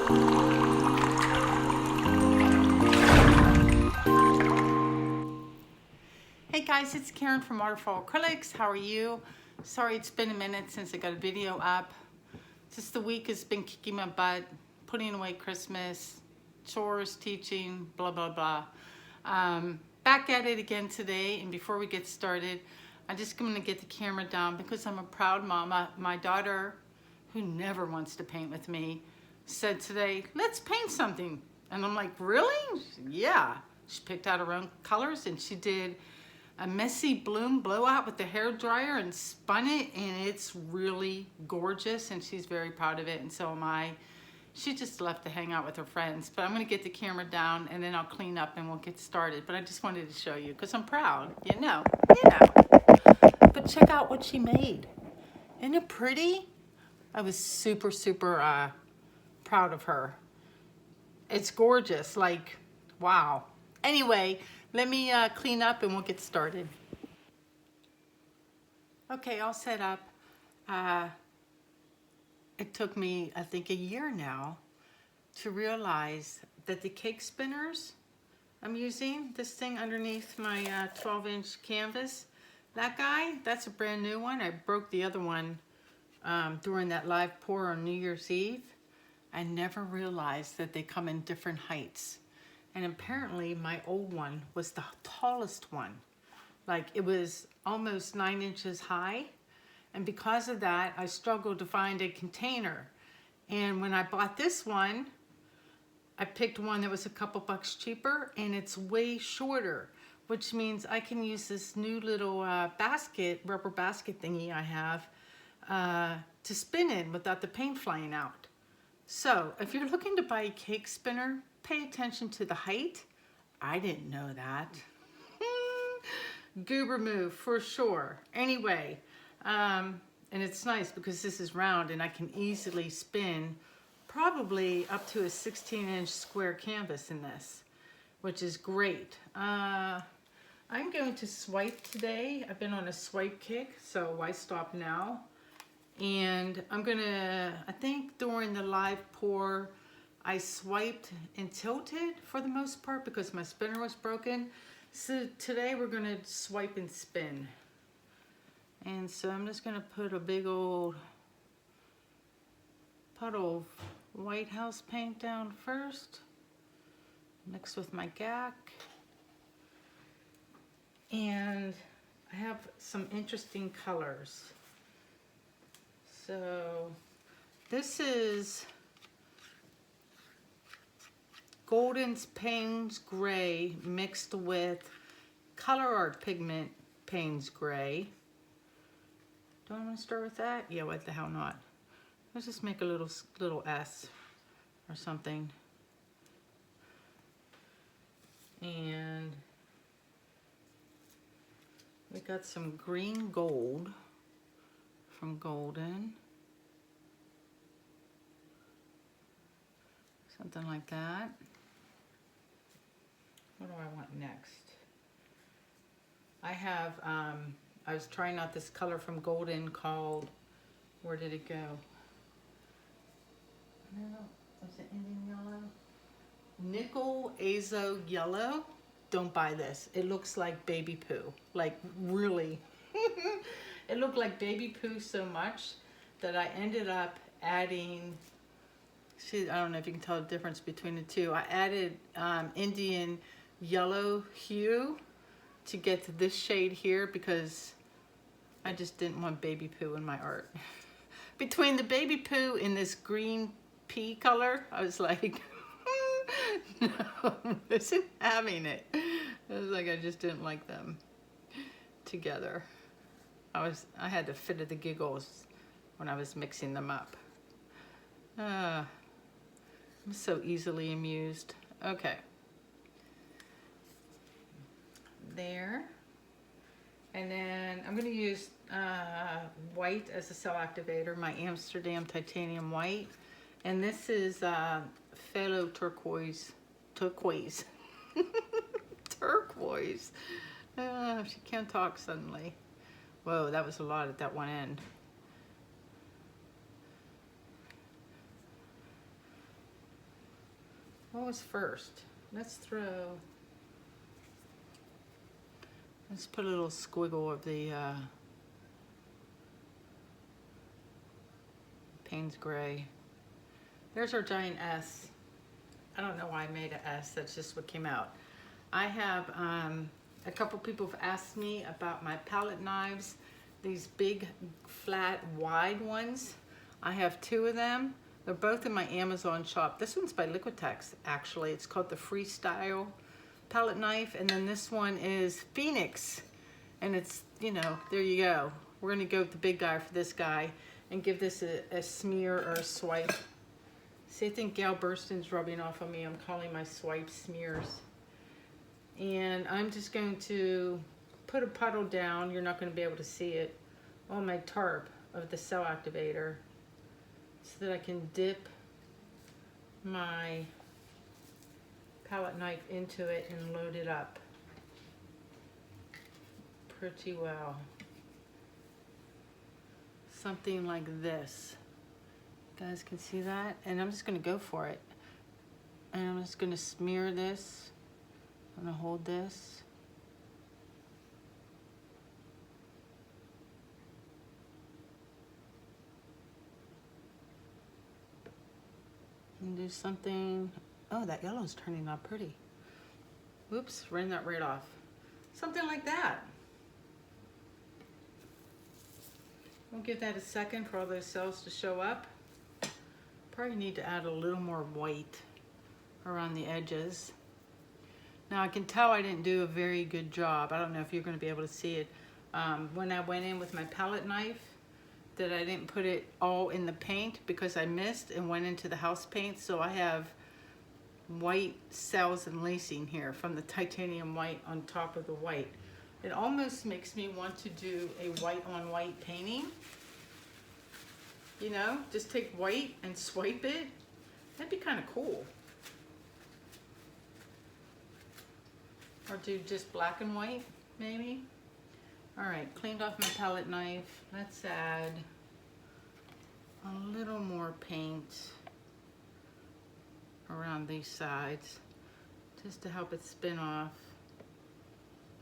Hey guys, it's Karen from Waterfall Acrylics. How are you? Sorry it's been a minute since I got a video up. Just the week has been kicking my butt, putting away Christmas, chores, teaching, blah, blah, blah. Back at it again today, and before we get started, I'm just going to get the camera down because I'm a proud mama. My daughter, who never wants to paint with me, said today, let's paint something. And I'm like, really? Yeah. She picked out her own colors and she did a messy bloom blowout with the hair dryer and spun it, and it's really gorgeous and she's very proud of it, and so am I. She just left to hang out with her friends, but I'm gonna get the camera down and then I'll clean up and we'll get started. But I just wanted to show you because I'm proud, you know. But check out what she made. Isn't it pretty? I was super proud of her. It's gorgeous, like, wow. Anyway, let me clean up and we'll get started. Okay, all set up. It took me, I think, a year now to realize that the cake spinners I'm using, this thing underneath my 12-inch canvas, that guy, that's a brand new one. I broke the other one during that live pour on New Year's Eve. I never realized that they come in different heights. And apparently my old one was the tallest one. Like, it was almost 9 inches high. And because of that, I struggled to find a container. And when I bought this one, I picked one that was a couple bucks cheaper, and it's way shorter, which means I can use this new little rubber basket thingy I have to spin in without the paint flying out. So if you're looking to buy a cake spinner, pay attention to the height. I didn't know that. Goober move for sure. Anyway, and it's nice because this is round and I can easily spin probably up to a 16-inch square canvas in this, which is great. I'm going to swipe today. I've been on a swipe kick, so why stop now? And I'm gonna, I think during the live pour, I swiped and tilted for the most part because my spinner was broken. So today we're gonna swipe and spin. And so I'm just gonna put a big old puddle of White House paint down first, mixed with my GAC. And I have some interesting colors. So this is Golden's Payne's Gray mixed with Color Art Pigment Payne's Gray. Do I want to start with that? Yeah, what the hell not. Let's just make a little S or something. And we got some green gold from Golden. Something like that. What do I want next? I have, I was trying out this color from Golden called, where did it go? No, was it Indian Yellow? Nickel Azo Yellow. Don't buy this. It looks like baby poo. Like, really. It looked like baby poo so much that I ended up adding, see, I don't know if you can tell the difference between the two. I added Indian Yellow hue to get to this shade here because I just didn't want baby poo in my art. Between the baby poo and this green pea color, I was like, no, I wasn't having it. It was like I just didn't like them together. I had the fit of the giggles when I was mixing them up. I'm so easily amused. Okay. There. And then I'm going to use white as a cell activator, my Amsterdam titanium white. And this is phthalo turquoise. Turquoise. She can't talk suddenly. Whoa, that was a lot at that one end. what was first? Let's put a little squiggle of the Payne's Gray. There's our giant S. I don't know why I made an S, that's just what came out. I have, a couple people have asked me about my palette knives, these big, flat, wide ones. I have 2 of them. They're both in my Amazon shop. This one's by Liquitex, actually. It's called the Freestyle palette knife, and then this one is Phoenix. And it's, you know, there you go. We're gonna go with the big guy for this guy and give this a smear or a swipe. See, I think Gail Burston's rubbing off on me. I'm calling my swipe smears. And I'm just going to put a puddle down, you're not going to be able to see it, on my tarp of the cell activator so that I can dip my palette knife into it and load it up pretty well. Something like this. You guys can see that? And I'm just going to go for it. And I'm just going to smear this. I'm going to hold this. And do something. Oh, that yellow's turning out pretty. Oops, ran that right off. Something like that. We'll give that a second for all those cells to show up. Probably need to add a little more white around the edges. Now I can tell I didn't do a very good job. I don't know if you're going to be able to see it. When I went in with my palette knife, that I didn't put it all in the paint because I missed and went into the house paint. So I have white cells and lacing here from the titanium white on top of the white. It almost makes me want to do a white on white painting. You know, just take white and swipe it. That'd be kind of cool. Or do just black and white, maybe. All right, cleaned off my palette knife. Let's add a little more paint around these sides, just to help it spin off.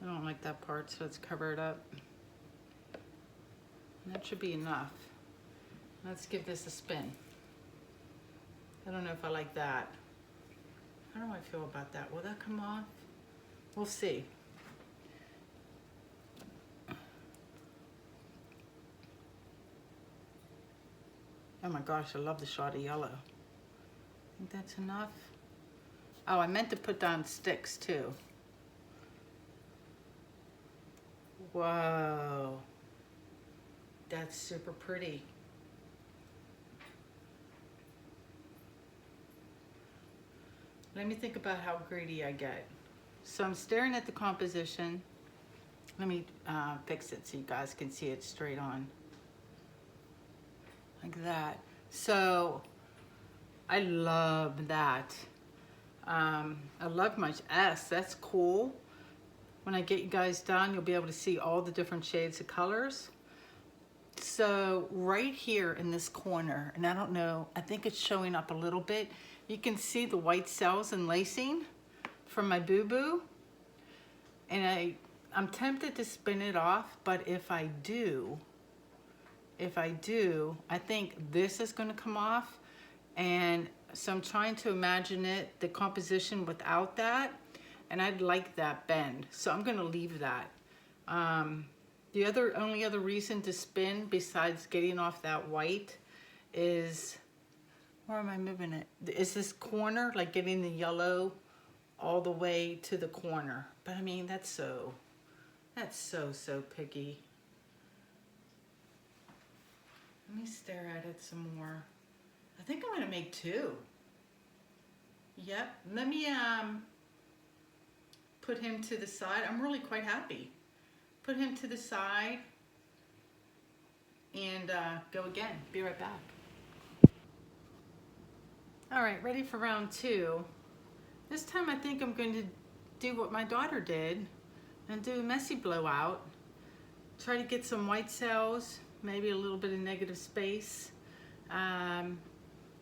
I don't like that part, so let's cover it up. And that should be enough. Let's give this a spin. I don't know if I like that. How do I feel about that? Will that come off? We'll see. Oh my gosh, I love the shot of yellow. I think that's enough. Oh, I meant to put down sticks too. Whoa. That's super pretty. Let me think about how greedy I get. So I'm staring at the composition. Let me fix it so you guys can see it straight on. Like that. So I love that. I love my S. That's cool. When I get you guys done, you'll be able to see all the different shades of colors. So right here in this corner, and I don't know, I think it's showing up a little bit. You can see the white cells and lacing from my boo-boo. And I'm tempted to spin it off, but if I do, I think this is going to come off. And so I'm trying to imagine it, the composition without that. And I'd like that bend. So I'm going to leave that. The only other reason to spin besides getting off that white is, where am I moving it? Is this corner, like getting the yellow all the way to the corner. But I mean, that's so picky. Let me stare at it some more. I think I'm gonna make 2. Yep, let me put him to the side. I'm really quite happy. Put him to the side and go again. Be right back. All right, ready for round 2. This time I think I'm going to do what my daughter did and do a messy blowout. Try to get some white cells, maybe a little bit of negative space.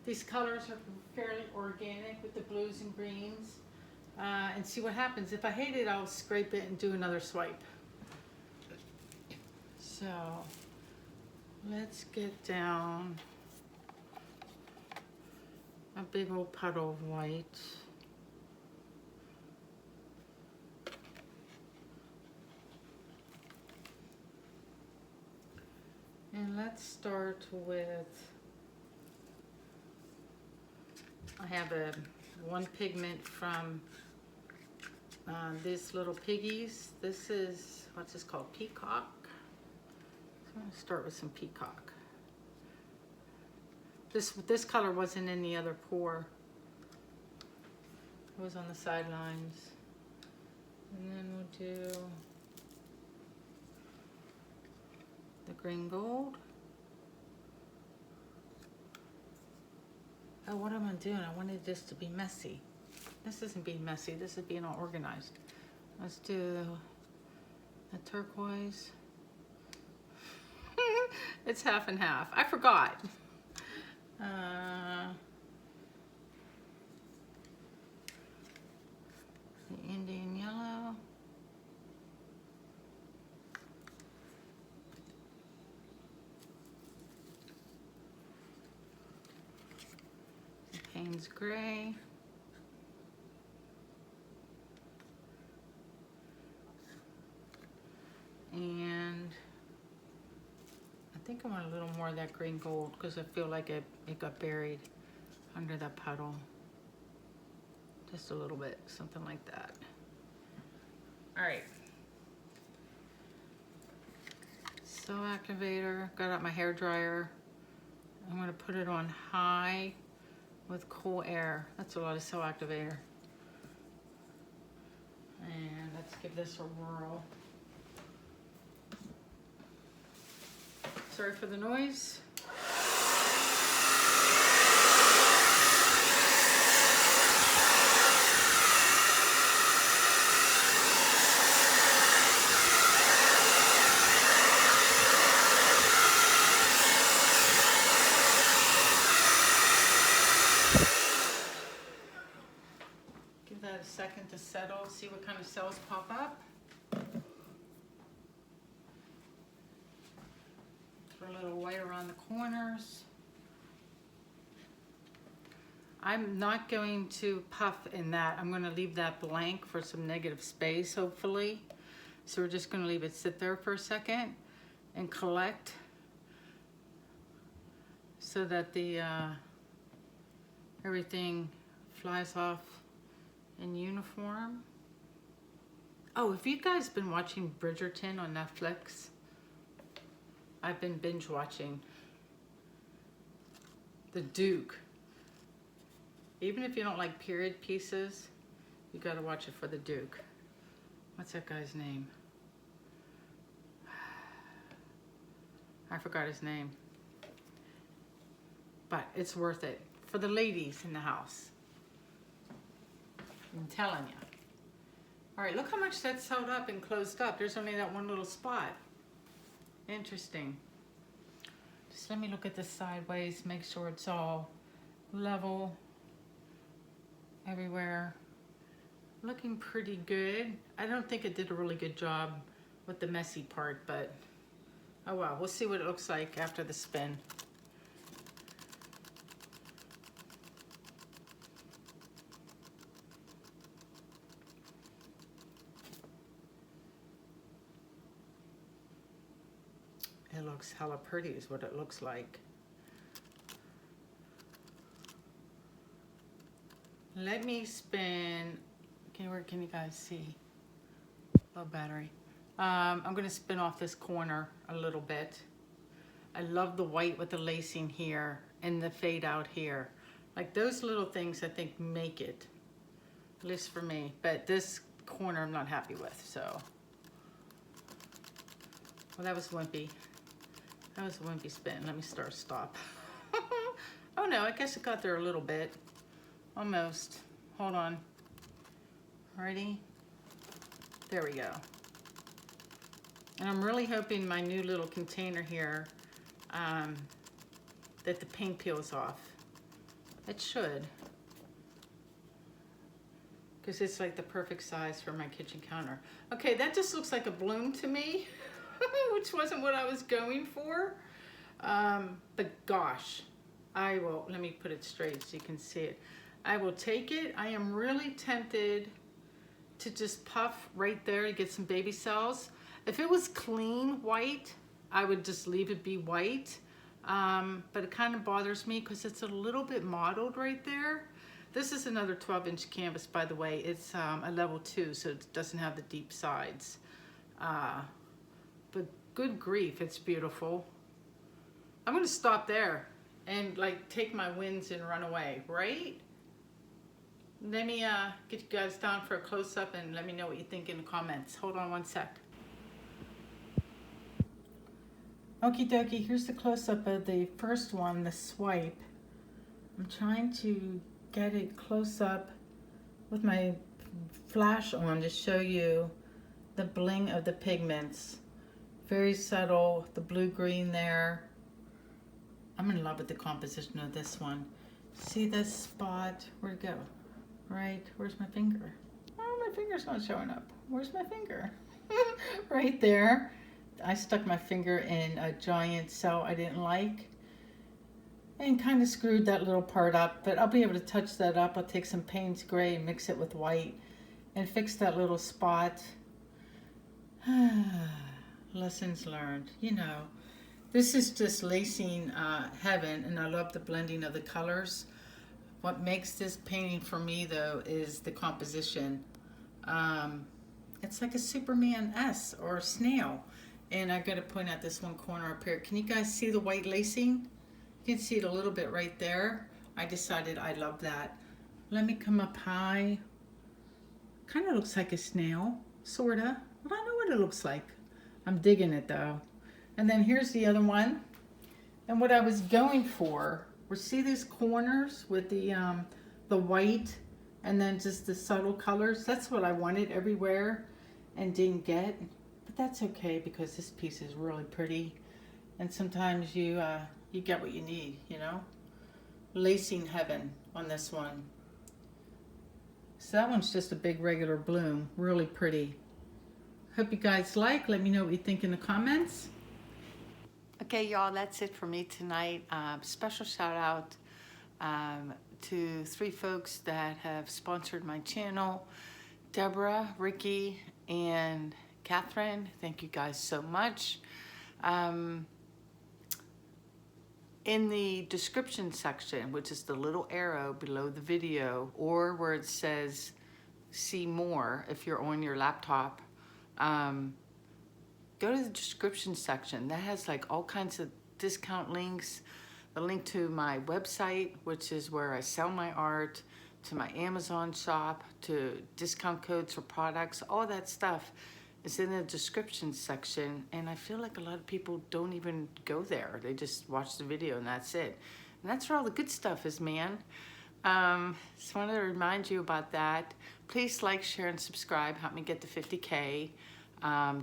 These colors are fairly organic with the blues and greens. And see what happens. If I hate it, I'll scrape it and do another swipe. So let's get down a big old puddle of white. And let's start with, I have one pigment from these little piggies. This is, what's this called? Peacock. So I'm gonna start with some peacock. This color wasn't in the other pour. It was on the sidelines. And then we'll do the green gold. Oh, what am I doing? I wanted this to be messy. This isn't being messy, this is being all organized. Let's do the turquoise. It's half and half. I forgot. The Indian yellow. The Payne's gray. And I think I want a little more of that green gold because I feel like it got buried under that puddle. Just a little bit, something like that. All right. So activator, got out my hair dryer. I'm gonna put it on high with cool air. That's a lot of cell activator. And let's give this a whirl. Sorry for the noise. Give that a second to settle, see what kind of cells pop up. A little white around the corners. I'm not going to puff in that. I'm going to leave that blank for some negative space, hopefully. So we're just going to leave it sit there for a second and collect so that the everything flies off in uniform. Oh, have you guys been watching Bridgerton on Netflix? I've been binge watching The Duke. Even if you don't like period pieces, you gotta watch it for The Duke. What's that guy's name? I forgot his name. But it's worth it for the ladies in the house. I'm telling you. All right, look how much that's sewed up and closed up. There's only that one little spot. Interesting. Just let me look at this sideways, make sure it's all level everywhere. Looking pretty good. I don't think it did a really good job with the messy part, but oh well, we'll see what it looks like after the spin. It looks hella pretty is what it looks like. Let me spin, okay, where can you guys see? Low battery. I'm gonna spin off this corner a little bit. I love the white with the lacing here and the fade out here. Like those little things I think make it, at least for me. But this corner I'm not happy with, so. Well, that was wimpy. That was a wimpy spin. Let me stop. Oh no, I guess it got there a little bit. Almost. Hold on. Ready? There we go. And I'm really hoping my new little container here, that the paint peels off. It should. Because it's like the perfect size for my kitchen counter. Okay, that just looks like a bloom to me, which wasn't what I was going for. But gosh, I will, let me put it straight so you can see it. I will take it. I am really tempted to just puff right there to get some baby cells. If it was clean white, I would just leave it be white. But it kind of bothers me because it's a little bit mottled right there. This is another 12-inch canvas, by the way. It's a level 2, so it doesn't have the deep sides. But good grief, it's beautiful. I'm gonna stop there and like take my wins and run away, right? Let me get you guys down for a close-up and let me know what you think in the comments. Hold on one sec. Okie dokie, here's the close-up of the first one, the swipe. I'm trying to get it close up with my flash on to show you the bling of the pigments. Very subtle, the blue-green there. I'm in love with the composition of this one. See this spot? Where'd it go? Right, where's my finger? Oh, my finger's not showing up. Where's my finger? Right there. I stuck my finger in a giant cell I didn't like and kind of screwed that little part up, but I'll be able to touch that up. I'll take some Payne's Gray and mix it with white and fix that little spot. Lessons learned, you know. This is just lacing heaven, and I love the blending of the colors. What makes this painting for me, though, is the composition. It's like a Superman S or a snail. And I got to point out this one corner up here. Can you guys see the white lacing? You can see it a little bit right there. I decided I love that. Let me come up high. Kind of looks like a snail, sorta. I don't know what it looks like. I'm digging it though. And then here's the other one. And what I was going for, see these corners with the white and then just the subtle colors? That's what I wanted everywhere and didn't get. But that's okay because this piece is really pretty. And sometimes you get what you need, you know? Lacing heaven on this one. So that one's just a big regular bloom, really pretty. Hope you guys like. Let me know what you think in the comments. Okay, y'all, that's it for me tonight. Special shout out to 3 folks that have sponsored my channel. Deborah, Ricky, and Catherine. Thank you guys so much. In the description section, which is the little arrow below the video, or where it says see more if you're on your laptop, go to the description section. That has like all kinds of discount links, the link to my website, which is where I sell my art, to my Amazon shop, to discount codes for products, all that stuff is in the description section. And I feel like a lot of people don't even go there. They just watch the video and that's it. And that's where all the good stuff is, man. Just wanted to remind you about that. Please like, share, and subscribe. Help me get to 50K.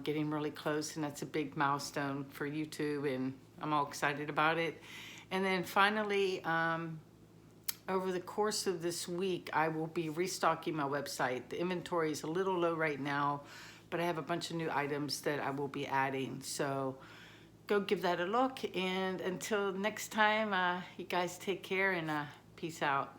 Getting really close, and that's a big milestone for YouTube, and I'm all excited about it. And then finally, over the course of this week, I will be restocking my website. The inventory is a little low right now, but I have a bunch of new items that I will be adding. So go give that a look. And until next time, you guys take care and peace out.